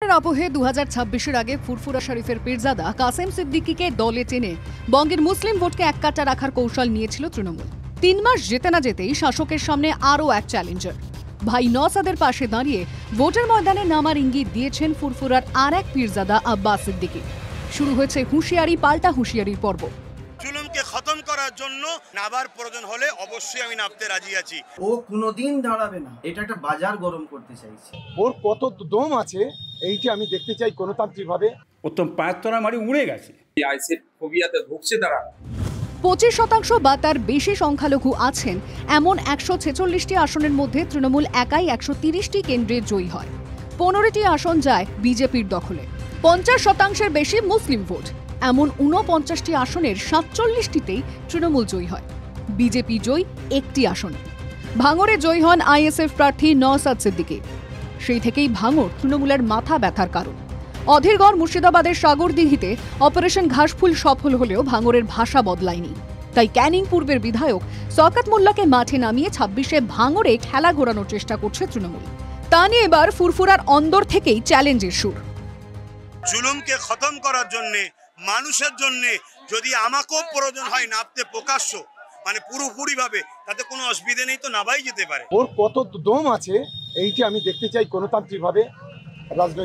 নির্বাচনের আবহে 2026-এর আগে ফুরফুরা শরীফের পীরজাদা কাসেম সিদ্দিকীকে দলে টেনে বঙ্গের মুসলিম ভোটকে এককাট্টা রাখার কৌশল নিয়েছিল তৃণমূল। 3 মাস যেতে না যেতেই শাসকের সামনে আরও এক চ্যালেঞ্জার। ভাই নওসাদের পাশে দাঁড়িয়ে ভোটের ময়দানে নামার ইঙ্গিত দিয়েছেন ফুরফুরার আর এক পীরজাদা আব্বাস সিদ্দিকী। শুরু হয়েছে হুঁশিয়ারি পাল্টা হুঁশিয়ারির পর্ব। জুলুমকে খতম করার জন্য নাবার প্রয়োজন হলে অবশ্যই আমি নামতে রাজি আছি। ও কোনোদিন দাঁড়াবে না, এটা একটা বাজার গরম করতে চাইছে। ওর কত দম আছে এইটা আমি দেখতে চাই গণতান্ত্রিক ভাবে। প্রথম পায়ের তলা মারি উড়ে গেছে। আইসির ফোবিয়াতে ভুগছে তারা। 25% বা তার বেশি সংখ্যালঘু আছেন এমন 146টি আসনের মধ্যে তৃণমূল একাই 130টি কেন্দ্রে জয়ী হয়। 15টি আসন যায় বিজেপির দখলে। 50%-এর বেশি মুসলিম ভোট, এমন 49টি আসনের 47টিতেই তৃণমূল জয়ী হয়। বিজেপি জয়ী একটি আসনে। ভাঙড়ে জয়ী হন আইএসএফ প্রার্থী নওসাদ সিদ্দিকী। সেই থেকেই ভাঙড় তৃণমূলের মাথা ব্যথার কারণ। অধীরগড় মুর্শিদাবাদের সাগরদিঘিতে অপারেশন ঘাসফুল সফল হলেও ভাঙড়ের ভাষা বদলায়নি। তাই ক্যানিং পূর্বের বিধায়ক শওকত মোল্লাকে মাঠে নামিয়ে 26-এ ভাঙড়ে খেলা ঘোরানোর চেষ্টা করছে তৃণমূল। তা নিয়ে এবার ফুরফুরার অন্দর থেকেই চ্যালেঞ্জের সুর। জুলুমকে খতম করার জন্য, মানুষের জন্য যদি আমাকেও প্রয়োজন হয় নামতে প্রকাশ্য মানে পুরোপুরি ভাবে, তাতে কোনো অসুবিধা নেই, তো নাবাই যেতে পারে। ওর কত দম আছে এইটা আমি দেখতে চাই গণতান্ত্রিক ভাবে রাজনৈতিক